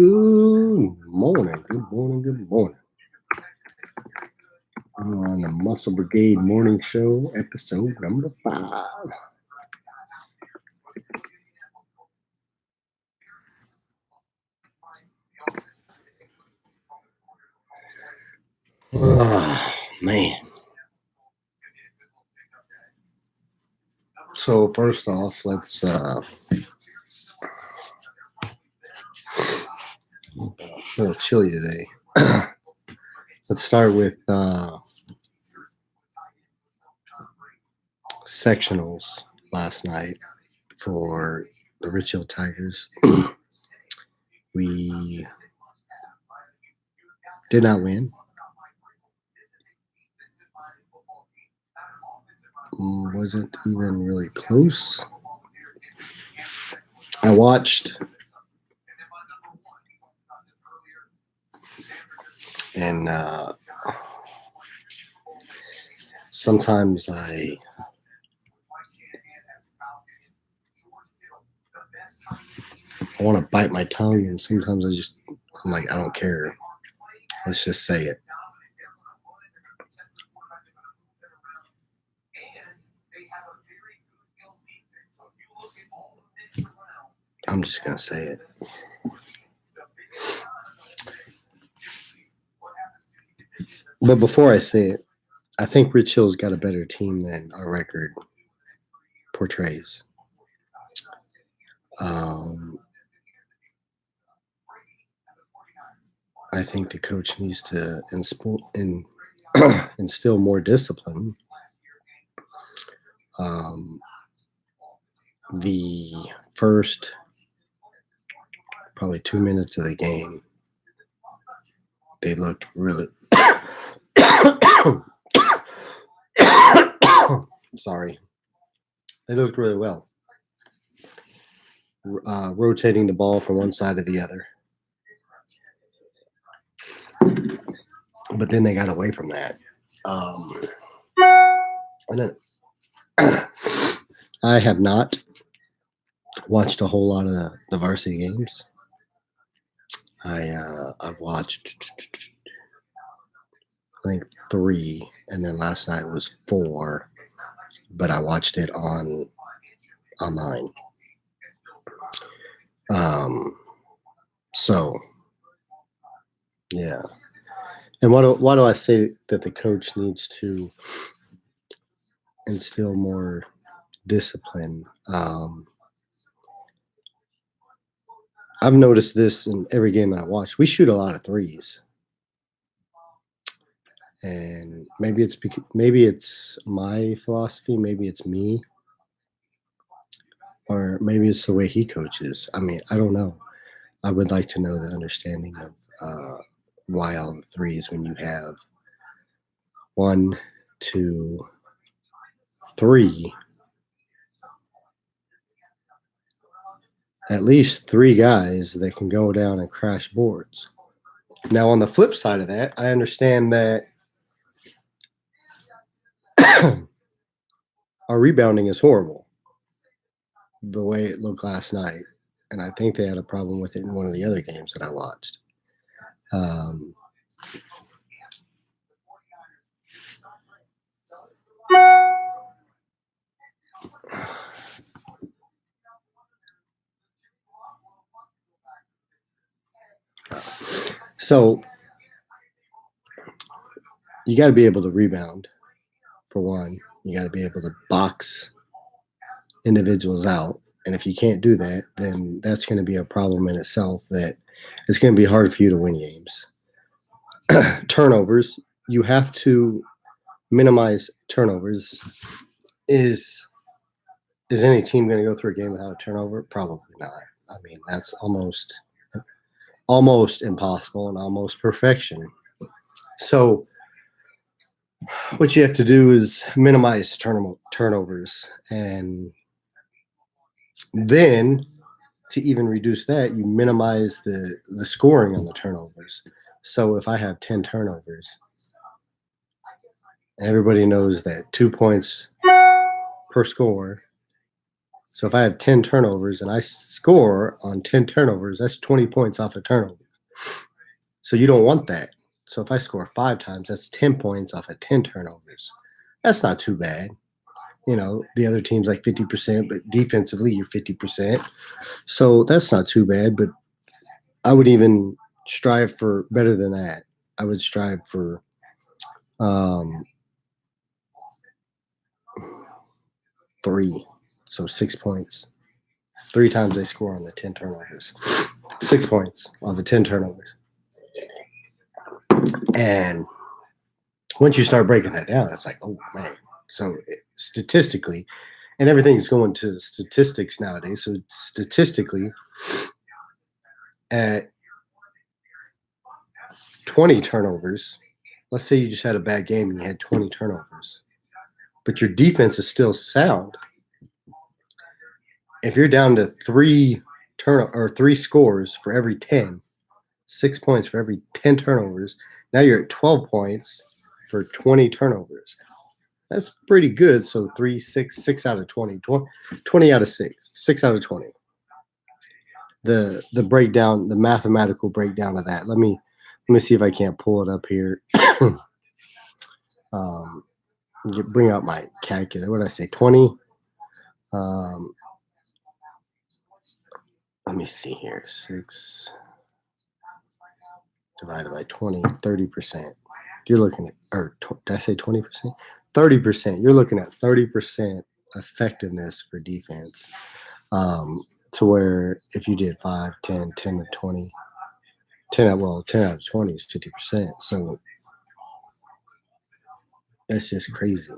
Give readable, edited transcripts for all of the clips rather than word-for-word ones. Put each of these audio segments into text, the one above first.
Good morning, good morning, good morning. On the Muscle Brigade Morning Show, episode number 5. Oh, man. So, first off, let's a little chilly today. Let's start with sectionals last night for the Rich Hill Tigers. We did not win. Wasn't even really close. I watched, and sometimes I want to bite my tongue, and sometimes I'm like, I don't care. Let's just say it. I'm just going to say it. But before I say it, I think Rich Hill's got a better team than our record portrays. I think the coach needs to instill more discipline. The first probably 2 minutes of the game, they looked really sorry. They looked really well. Rotating the ball from one side to the other. But then they got away from that. And then I have not watched a whole lot of the varsity games. I've watched, I think, 3, and then last night was 4, but I watched it online. So, yeah. And why do I say that the coach needs to instill more discipline? I've noticed this in every game that I watch. We shoot a lot of threes, and maybe it's my philosophy, maybe it's me, or maybe it's the way he coaches. I mean, I don't know. I would like to know the understanding of why all the threes when you have 1, 2, 3. At least 3 guys that can go down and crash boards. Now, on the flip side of that, I understand that our rebounding is horrible, the way it looked last night. And I think they had a problem with it in one of the other games that I watched. So you got to be able to rebound, for one. You got to be able to box individuals out. And if you can't do that, then that's going to be a problem in itself, that it's going to be hard for you to win games. Turnovers, you have to minimize turnovers. Is any team going to go through a game without a turnover? Probably not. I mean, that's almost impossible and almost perfection. So what you have to do is minimize turnovers, and then to even reduce that, you minimize the scoring on the turnovers. So if I have 10 turnovers, everybody knows that 2 points per score So if I have 10 turnovers and I score on 10 turnovers, that's 20 points off a turnover. So you don't want that. So if I score 5 times, that's 10 points off of 10 turnovers. That's not too bad. The other team's like 50%, but defensively you're 50%. So that's not too bad, but I would even strive for better than that. I would strive for 3. So 6 points. 3 times they score on the 10 turnovers. 6 points off of 10 turnovers. And once you start breaking that down, it's like, oh, man. So statistically, and everything's going to statistics nowadays. So statistically, at 20 turnovers, let's say you just had a bad game and you had 20 turnovers, but your defense is still sound. If you're down to 3 scores for every 10, 6 points for every 10 turnovers, now you're at 12 points for 20 turnovers. That's pretty good. So 3, 6 out of 20, 20 out of 6 out of 20. The breakdown, the mathematical breakdown of that. Let me see if I can't pull it up here. Bring out my calculator. What did I say? 20. Let me see here. 6 divided by 20, 30%. You're looking at, or did I say 20%? 30%. You're looking at 30% effectiveness for defense. To where if you did 5, 10, 10 to 20, 10 out of 20 is 50%. So that's just crazy.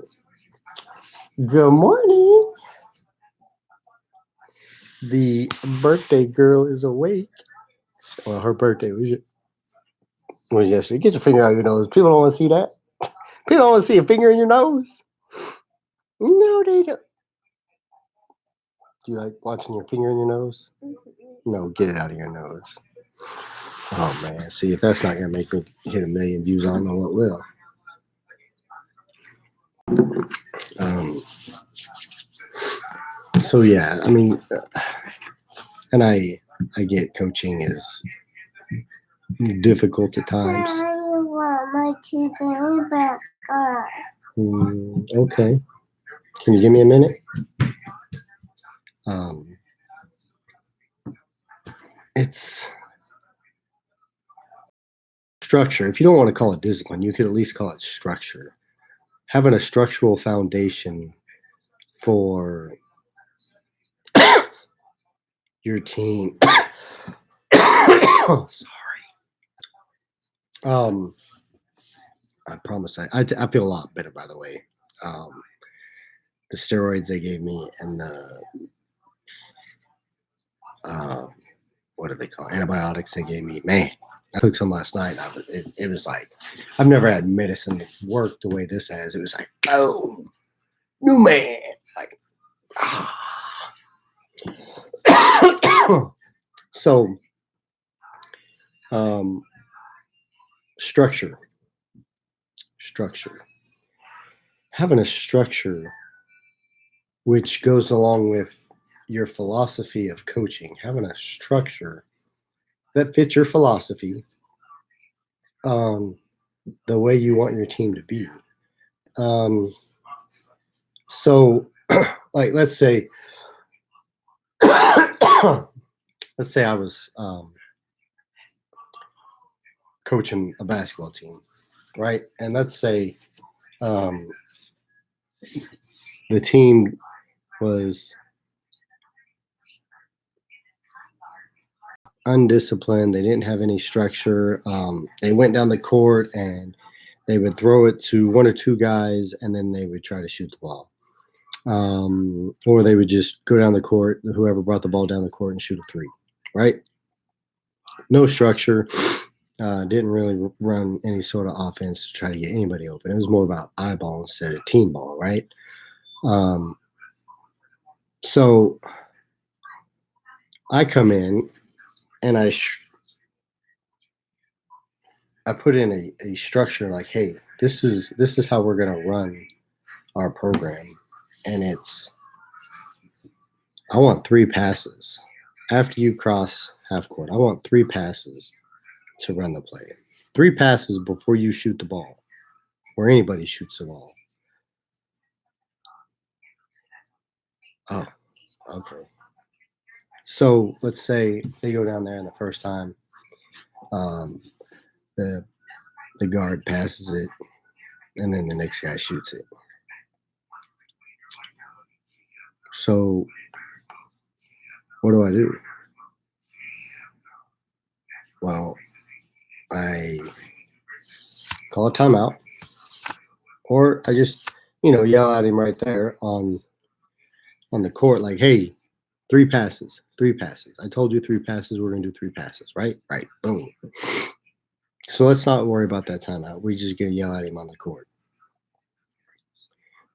Good morning. The birthday girl is awake. Well, her birthday was yesterday. Get your finger out of your nose. People don't want to see that. People don't want to see a finger in your nose. No, they don't. Do you like watching your finger in your nose? No, get it out of your nose. Oh, man. See, if that's not going to make me hit 1 million views, I don't know what will. So, yeah, I mean, and I get coaching is difficult at times. I want my TV back on. Okay. Can you give me a minute? It's structure. If you don't want to call it discipline, you could at least call it structure. Having a structural foundation for your team. Sorry. I promise I feel a lot better, by the way. The steroids they gave me and the what do they call antibiotics they gave me? Man, I took some last night. It was like I've never had medicine that worked the way this has. It was like boom, new man. Like So, structure. Having a structure which goes along with your philosophy of coaching, having a structure that fits your philosophy, the way you want your team to be. So, like, let's say I was coaching a basketball team, right? And let's say the team was undisciplined. They didn't have any structure. They went down the court and they would throw it to 1 or 2 guys, and then they would try to shoot the ball. Or they would just go down the court, whoever brought the ball down the court, and shoot a 3, right? No structure. Didn't really run any sort of offense to try to get anybody open. It was more about eyeball instead of team ball, right? So I come in and I put in a structure like, hey, this is how we're going to run our program, and it's I want 3 passes. After you cross half court, I want 3 passes to run the play. 3 passes before you shoot the ball, or anybody shoots the ball. Oh, okay. So let's say they go down there and the first time um, the the guard passes it, and then the next guy shoots it. So what do I do? Well, I call a timeout, or I just yell at him right there on the court, like, "Hey, 3 passes, 3 passes. I told you 3 passes. We're gonna do 3 passes, right? Right. Boom." So let's not worry about that timeout. We just gonna yell at him on the court.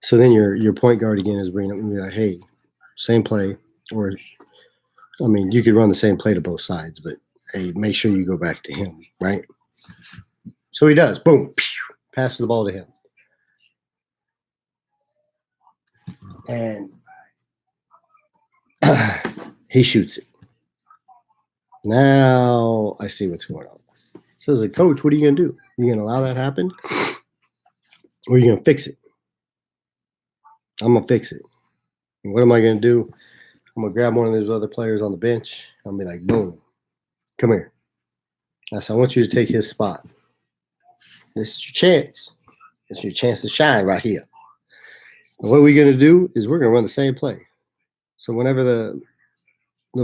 So then your point guard again is bringing up and be like, "Hey, same play," or I mean, you could run the same play to both sides, but hey, make sure you go back to him, right? So he does. Boom. Passes the ball to him. And he shoots it. Now I see what's going on. So as a coach, what are you going to do? Are you going to allow that to happen? Or are you going to fix it? I'm going to fix it. And what am I going to do? I'm going to grab one of those other players on the bench. I'm going to be like, boom, come here. I said, I want you to take his spot. This is your chance. This is your chance to shine right here. And what we're going to do is we're going to run the same play. So whenever the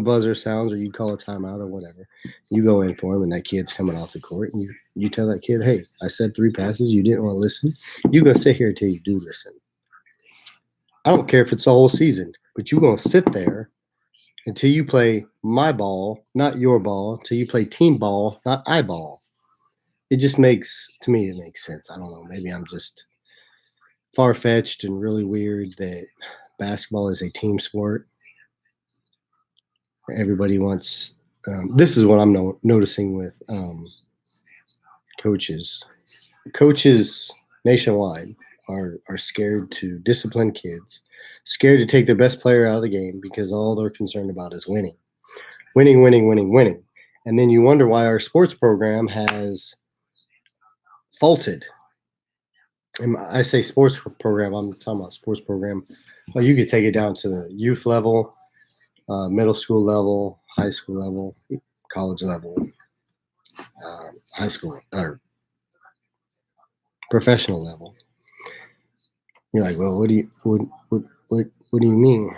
buzzer sounds or you call a timeout or whatever, you go in for him and that kid's coming off the court and you tell that kid, hey, I said 3 passes. You didn't want to listen. You're going to sit here until you do listen. I don't care if it's the whole season, but you're going to sit there until you play my ball, not your ball, until you play team ball, not eyeball. It just makes, to me, it makes sense. I don't know. Maybe I'm just far-fetched and really weird that basketball is a team sport. Everybody wants, this is what I'm noticing with coaches. Coaches nationwide are scared to discipline kids, scared to take their best player out of the game because all they're concerned about is winning. Winning, winning, winning, winning. And then you wonder why our sports program has faltered. And I say sports program, I'm talking about sports program. Well, you could take it down to the youth level, middle school level, high school level, college level, high school or professional level. You're like, well, what do you mean?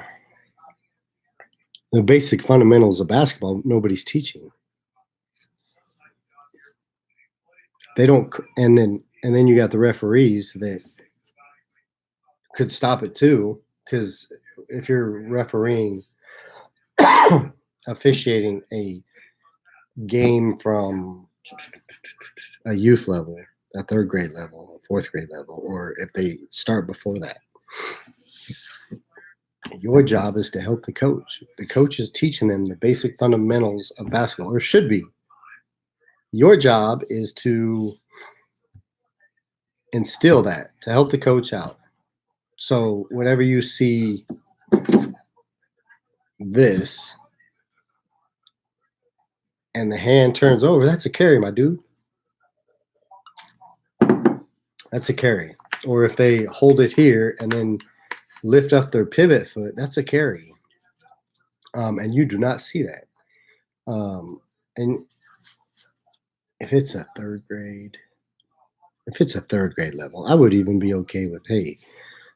The basic fundamentals of basketball, nobody's teaching. They don't, and then you got the referees that could stop it too, because if you're refereeing, officiating a game from a youth level, a third grade level, a fourth grade level, or if they start before that, your job is to help the coach. The coach is teaching them the basic fundamentals of basketball, or should be. Your job is to instill that, to help the coach out. So whenever you see this and the hand turns over, that's a carry, my dude. That's a carry. Or if they hold it here and then lift up their pivot foot, that's a carry. And you do not see that. And if it's a third grade level, I would even be okay with, hey,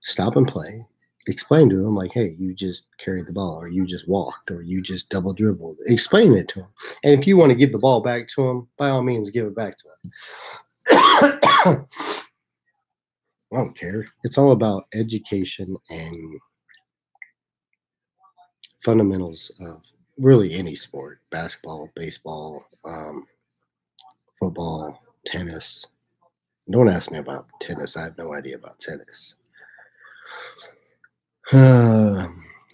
stop and play. Explain to them, like, hey, you just carried the ball, or you just walked, or you just double dribbled. Explain it to them. And if you want to give the ball back to them, by all means, give it back to them. I don't care. It's all about education and fundamentals of really any sport: basketball, baseball, football, tennis. Don't ask me about tennis. I have no idea about tennis.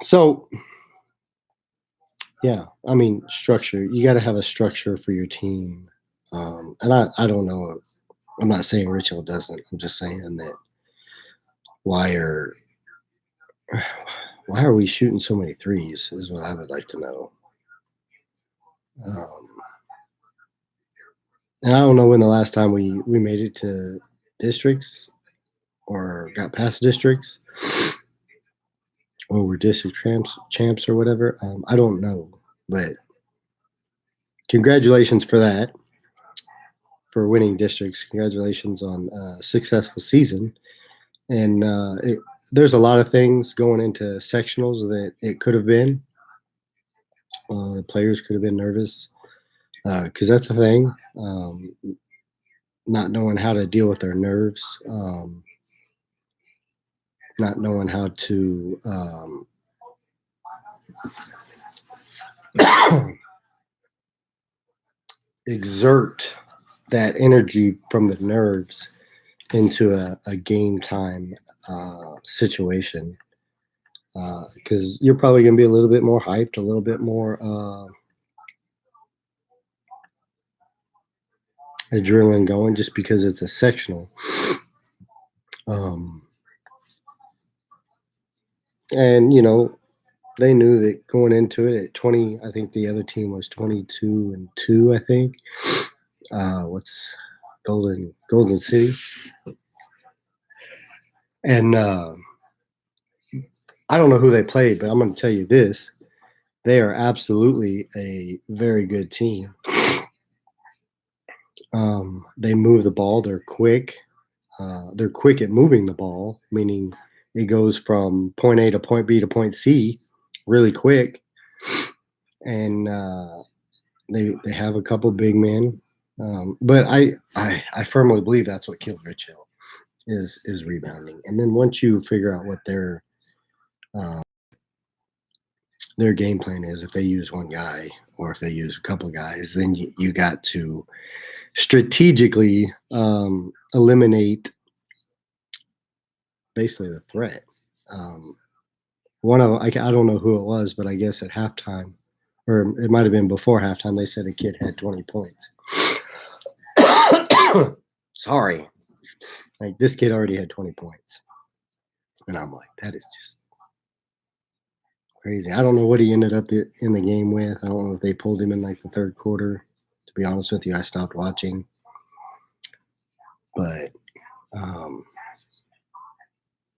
So, yeah, I mean, structure. You got to have a structure for your team. And I don't know. I'm not saying Rich doesn't. I'm just saying that why are why are we shooting so many threes? Is what I would like to know. Um, and I don't know when the last time we made it to districts or got past districts or were district champs or whatever. I don't know, but congratulations for that, for winning districts. Congratulations on a successful season. And there's a lot of things going into sectionals that it could have been. The players could have been nervous because that's the thing. Not knowing how to deal with their nerves, not knowing how to exert that energy from the nerves into a game time situation. Because you're probably going to be a little bit more hyped, a little bit more adrenaline going just because it's a sectional. And, you know, they knew that going into it at 20, I think the other team was 22-2, I think. What's Golden City? And I don't know who they played, but I'm going to tell you this. They are absolutely a very good team. They move the ball. They're quick. They're quick at moving the ball, meaning it goes from point A to point B to point C really quick. And they have a couple big men. But I firmly believe that's what killed Rich Hill is rebounding. And then once you figure out what their game plan is, if they use one guy or if they use a couple guys, then you got to strategically eliminate basically the threat. One of them, I don't know who it was, but I guess at halftime, or it might have been before halftime, they said a kid had 20 points. Sorry. Like, this kid already had 20 points. And I'm like, that is just crazy. I don't know what he ended up in the game with. I don't know if they pulled him in like the third quarter. To be honest with you, I stopped watching. But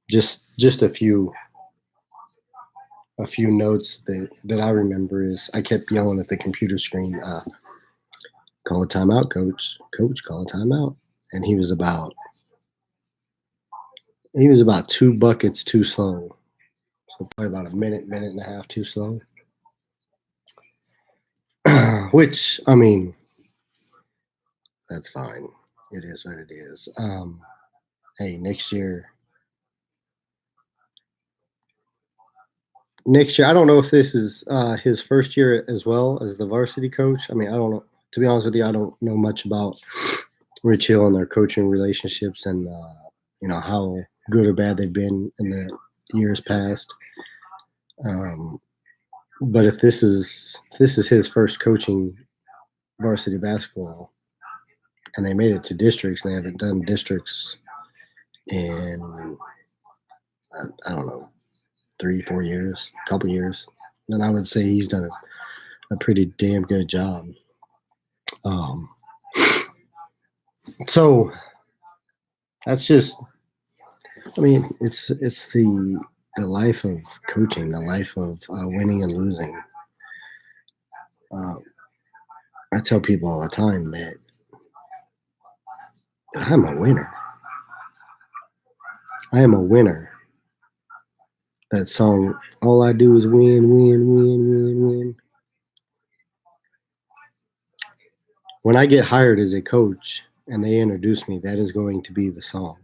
just a few notes that I remember is I kept yelling at the computer screen, call a timeout, coach, call a timeout. And he was about 2 buckets too slow. So probably about a minute and a half too slow. Which, I mean, that's fine. It is what it is. Hey, next year, I don't know if this is his first year as well as the varsity coach. I mean, I don't know. To be honest with you, I don't know much about Rich Hill and their coaching relationships and, how good or bad they've been in the years past. But if this is his first coaching varsity basketball, and they made it to districts, and they haven't done districts in I don't know 3-4 years, a couple years, then I would say he's done a pretty damn good job. So that's just, I mean, it's the life of coaching, the life of winning and losing. I tell people all the time that I'm a winner. I am a winner. That song, all I do is win, win, win, win, win. When I get hired as a coach and they introduce me, that is going to be the song.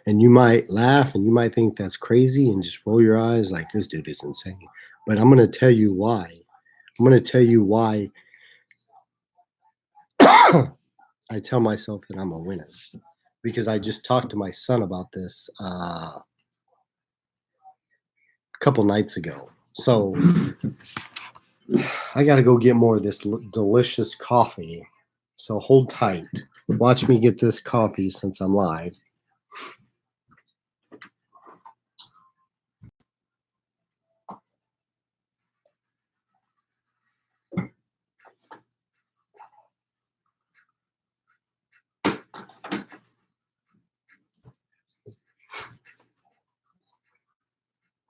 And you might laugh and you might think that's crazy and just roll your eyes like this dude is insane. But I'm going to tell you why. I'm going to tell you why I tell myself that I'm a winner. Because I just talked to my son about this a couple nights ago. So I got to go get more of this delicious coffee. So hold tight. Watch me get this coffee since I'm live.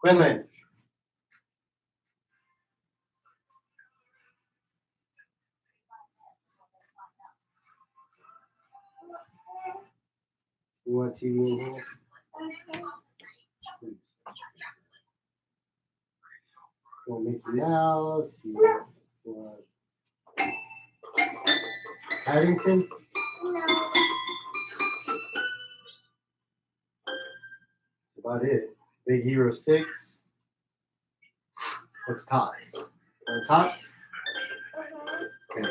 Quinlan. You want TV in here? You want Mickey Mouse? You want Paddington? That's about it. Big Hero 6. What's Tots? Tots? Okay.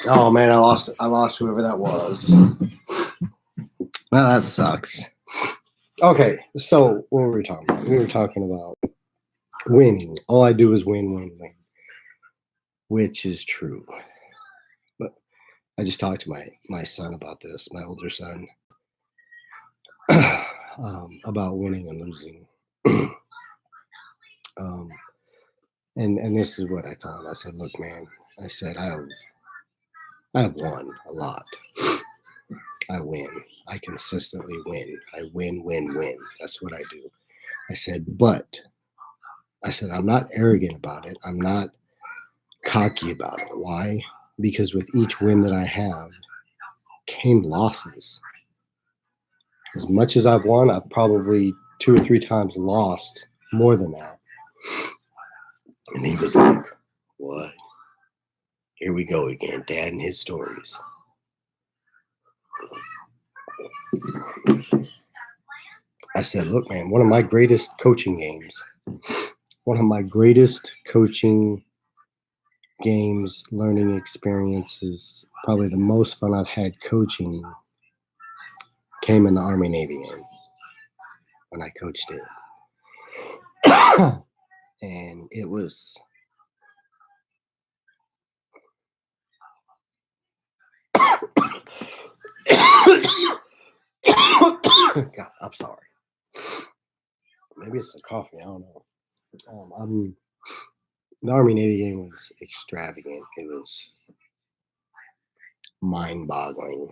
Oh man, I lost whoever that was. Well, that sucks. Okay, so what were we talking about? We were talking about winning. All I do is win, win, win, which is true. But I just talked to my son about this, my older son, about winning and losing. And this is what I told him. I said, "Look, man," I said, I have won a lot. I win. I consistently win. I win, win, win. That's what I do. I said, but I said, I'm not arrogant about it. I'm not cocky about it. Why? Because with each win that I have came losses. As much as I've won, I've probably 2 or 3 times lost more than that. And he was like, what? Here we go again, Dad and his stories. I said, look, man, one of my greatest coaching games, learning experiences, probably the most fun I've had coaching came in the Army Navy game when I coached it. And it was God, I'm sorry. Maybe it's the coffee. I don't know. The Army Navy game was extravagant. It was mind-boggling,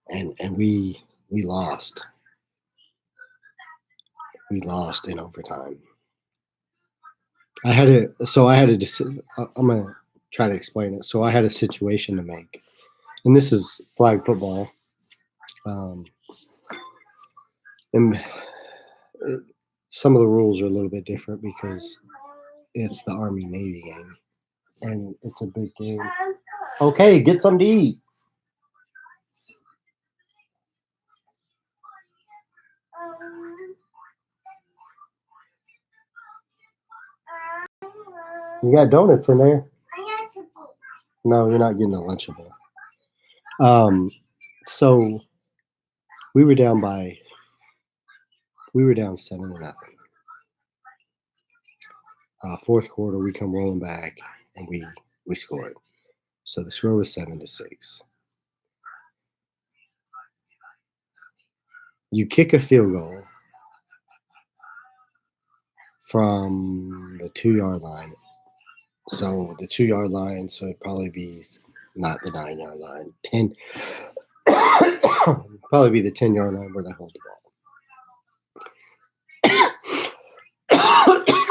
and we lost. We lost in overtime. I'm gonna try to explain it. So I had a situation to make, and this is flag football. And some of the rules are a little bit different because it's the Army Navy game, and it's a big game. Okay, get something to eat. You got donuts in there. No, you're not getting a Lunchable. So we were down 7-0. Fourth quarter, we come rolling back and we scored. So the score was 7-6. You kick a field goal from the 2-yard line. So the 2-yard line, so it'd probably be not the 9-yard line, 10. Probably be the 10-yard line where they hold the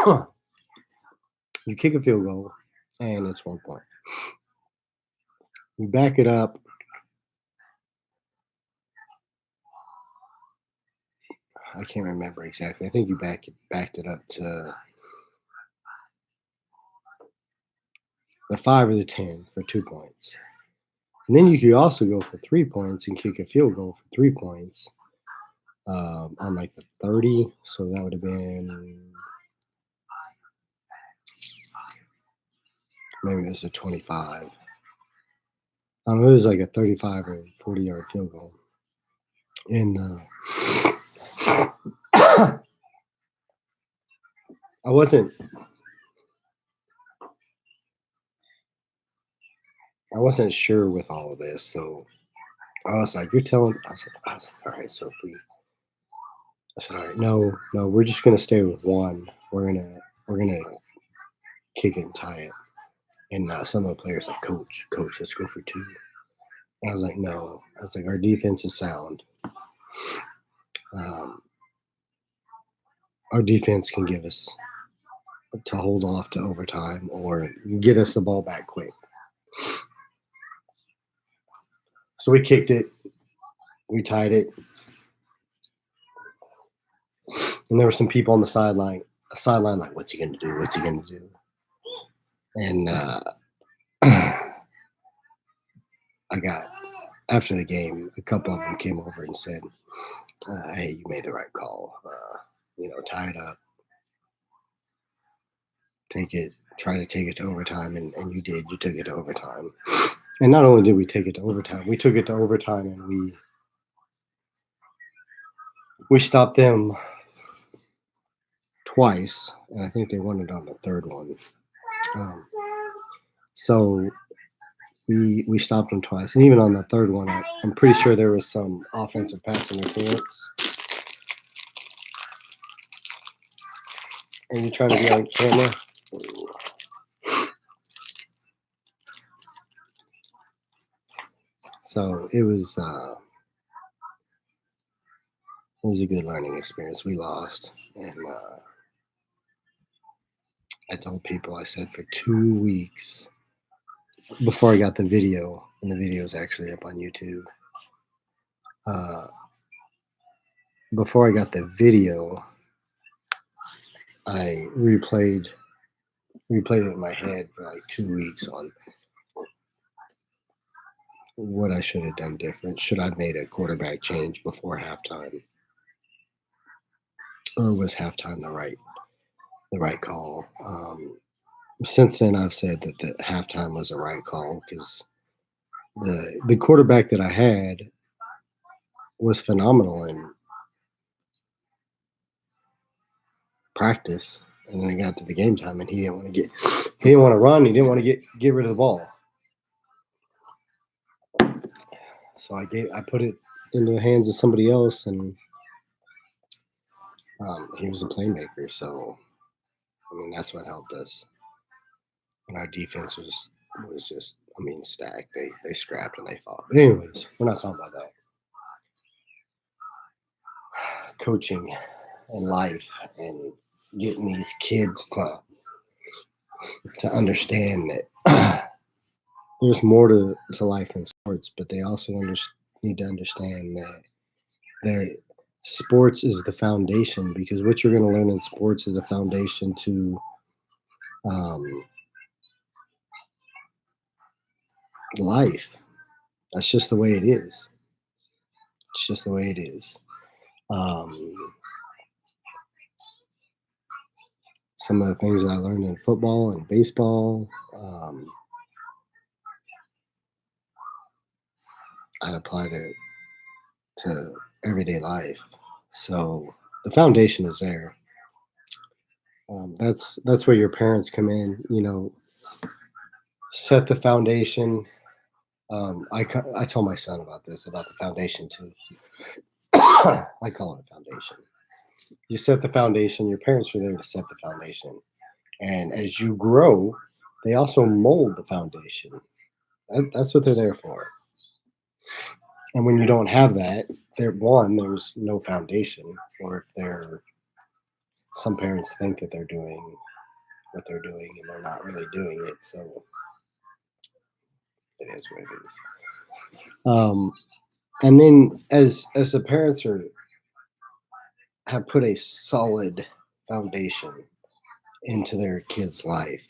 ball. You kick a field goal, and it's 1 point. You back it up. I can't remember exactly. I think you backed it up to the 5 or the 10 for 2 points. And then you could also go for 3 points and kick a field goal for 3 points on like the 30. So that would have been maybe it was a 25. I don't know. It was like a 35 or 40-yard field goal. And I wasn't sure with all of this, so I was like, "You're telling?" I was like, "All right." So I said, "All right, no, we're just gonna stay with one. We're gonna kick it and tie it." And some of the players like, "Coach, let's go for 2." I was like, no. I was like, our defense is sound. Um, our defense can give us to hold off to overtime or get us the ball back quick. So we kicked it, we tied it, and there were some people on the sideline like, "What's he gonna do? What's he gonna do?" And I got after the game, a couple of them came over and said, "Hey, you made the right call. Tie it up, take it, try to take it to overtime, and you did. You took it to overtime. And not only did we take it to overtime, we took it to overtime, and we stopped them twice, and I think they won it on the third one. Um, so we stopped them twice, and even on the third one, I'm pretty sure there was some offensive pass interference. And you're trying to be on camera. So it was a good learning experience. We lost, and I told people, I said, for 2 weeks before I got the video, and the video is actually up on YouTube. Before I got the video, I replayed it in my head for like 2 weeks on what I should have done different. Should I have made a quarterback change before halftime, or was halftime the right call? Since then, I've said that the halftime was the right call because the quarterback that I had was phenomenal in practice, and then it got to the game time, and he didn't want to run, he didn't want to get rid of the ball. So I put it into the hands of somebody else, and he was a playmaker. So I mean, that's what helped us. And our defense was just, I mean, stacked. They scrapped and they fought. But anyways, we're not talking about that. Coaching and life and getting these kids to understand that there's more to life than sports, but they also need to understand that their sports is the foundation, because what you're going to learn in sports is a foundation to life. That's just the way it is. It's just the way it is. Some of the things that I learned in football and baseball, I apply to everyday life. So the foundation is there. That's where your parents come in. Set the foundation. I told my son about the foundation too. I call it a foundation. You set the foundation. Your parents are there to set the foundation, and as you grow, they also mold the foundation. That's what they're there for. And when you don't have that, there's no foundation. Or if some parents think that they're doing what they're doing and they're not really doing it. So it is what it is. And then as the parents have put a solid foundation into their kids' life,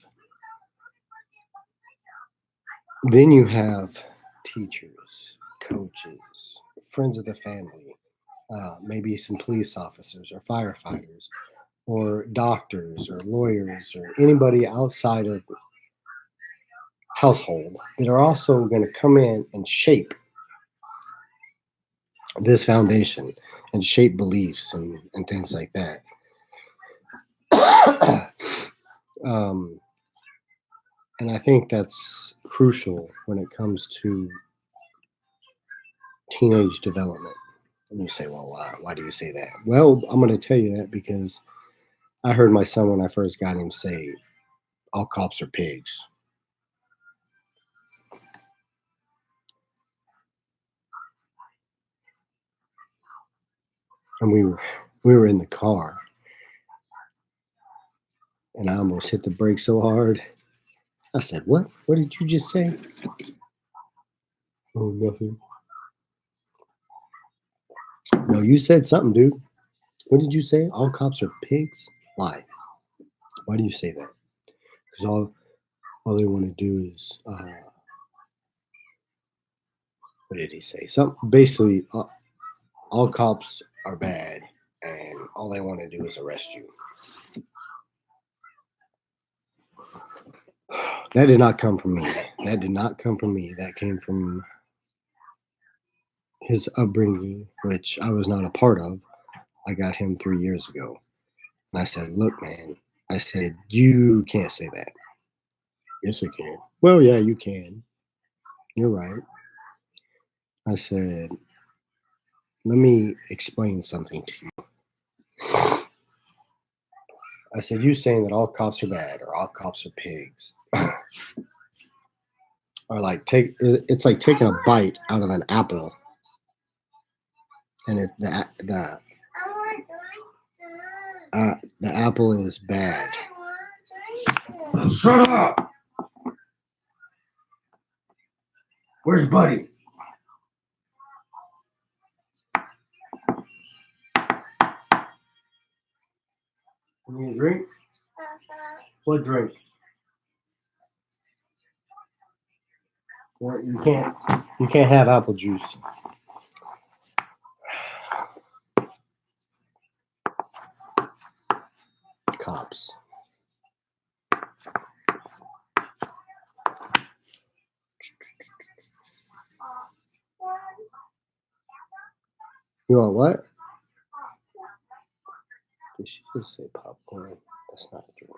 then you have teachers, coaches, friends of the family, maybe some police officers or firefighters or doctors or lawyers or anybody outside of household that are also going to come in and shape this foundation and shape beliefs and things like that. And I think that's crucial when it comes to teenage development. And you say, well, why do you say that? Well, I'm going to tell you that because I heard my son, when I first got him, say, all cops are pigs. and we were in the car, and I almost hit the brake so hard. I said, "What? What did you just say?" Oh, nothing. No, you said something, dude. What did you say? All cops are pigs? Why? Why do you say that? Because all they want to do is what did he say? Some basically all cops are bad, and all they want to do is arrest you. That did not come from me. That did not come from me. That came from his upbringing, which I was not a part of. I got him 3 years ago. And I said, "Look, man," I said, "you can't say that." "Yes, I can." "Well, yeah, you can. You're right." I said, "Let me explain something to you." I said, "You saying that all cops are bad or all cops are pigs, or like it's like taking a bite out of an apple, and the apple is bad." Shut up! Where's Buddy? You need a drink? What drink? Well, you can't have apple juice. Cops. You want what? Did she just say popcorn? That's not a drink.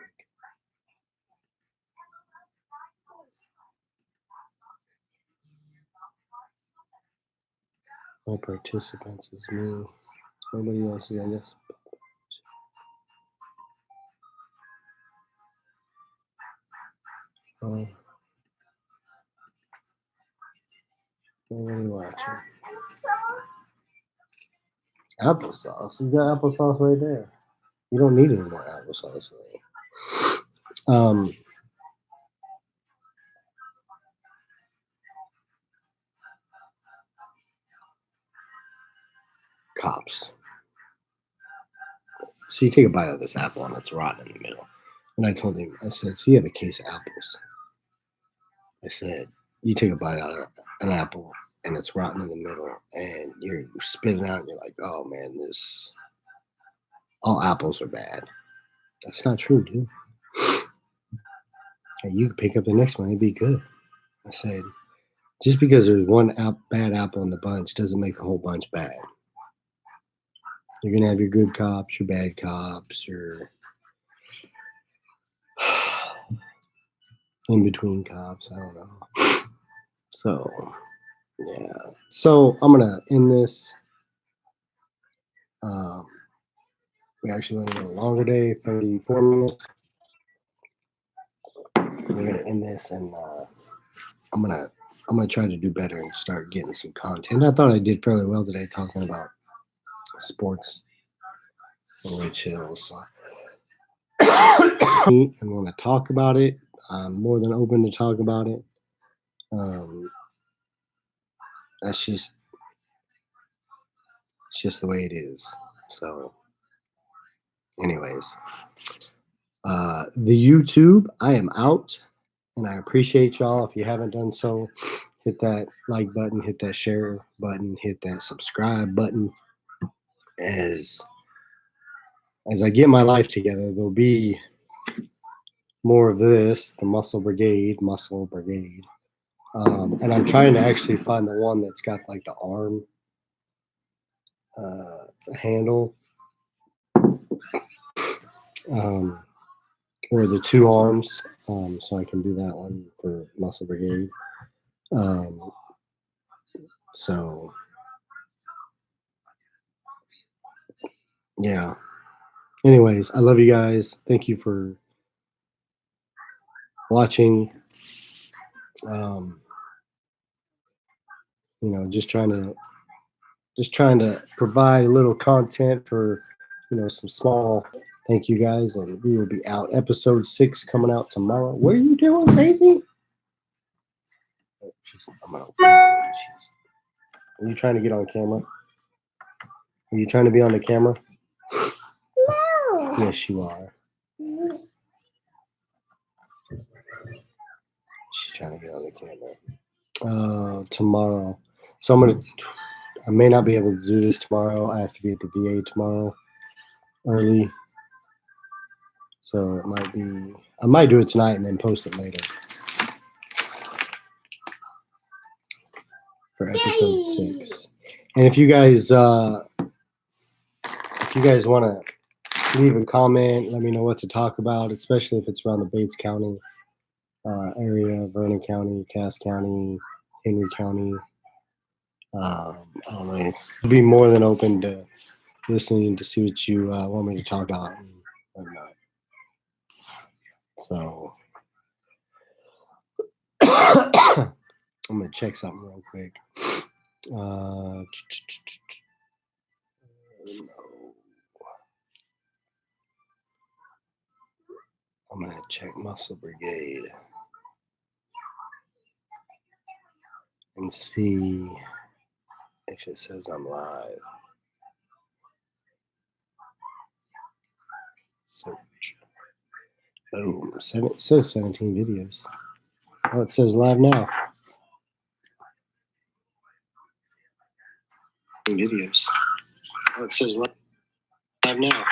My participants is me. Nobody else is, I guess. Nobody watching. Applesauce. You got applesauce right there. You don't need any more applesauce. Um, Cops. So you take a bite of this apple and it's rotten in the middle. And I told him, I said, "So you have a case of apples." I said, "You take a bite out of an apple and it's rotten in the middle, and you're spitting out, and you're like, oh man, this all apples are bad." That's not true, dude. And you could pick up the next one, it'd be good. I said, just because there's one bad apple in the bunch doesn't make the whole bunch bad. You're gonna have your good cops, your bad cops, your in between cops. I don't know. So yeah. So I'm gonna end this. Um, we actually went a little longer day, 34 minutes. We're gonna end this, and I'm gonna I'm gonna try to do better and start getting some content. I thought I did fairly well today talking about sports and really chill. So and want to talk about it. I'm more than open to talk about it. Um, that's just it's just the way it is. So, anyways, the YouTube, I am out, and I appreciate y'all. If you haven't done so, hit that like button, hit that share button, hit that subscribe button. As I get my life together, there'll be more of this, the Muscle Brigade, and I'm trying to actually find the one that's got like the arm handle, or the two arms, so I can do that one for Muscle Brigade. So yeah. Anyways, I love you guys. Thank you for watching. Just trying just trying to provide a little content for, some small. Thank you guys, and we will be out. Episode 6 coming out tomorrow. What are you doing, Daisy? Oh, I'm gonna open it. Are you trying to get on camera? Are you trying to be on the camera? No. Yes, you are. She's trying to get on the camera. Tomorrow. So I may not be able to do this tomorrow. I have to be at the VA tomorrow early. So I might do it tonight and then post it later for episode 6. And if you guys want to leave a comment, let me know what to talk about, especially if it's around the Bates County area, Vernon County, Cass County, Henry County. I don't know. I'll be more than open to listening to see what you want me to talk about and whatnot. So I'm going to check something real quick. I'm going to check Muscle Brigade and see if it says I'm live. Search. Boom. It says 17 videos. Oh, it says live now. Videos. Oh, it says live now.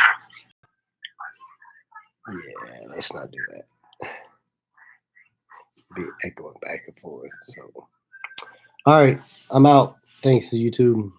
Yeah, let's not do that. Be echoing back and forth. So, all right, I'm out. Thanks to YouTube.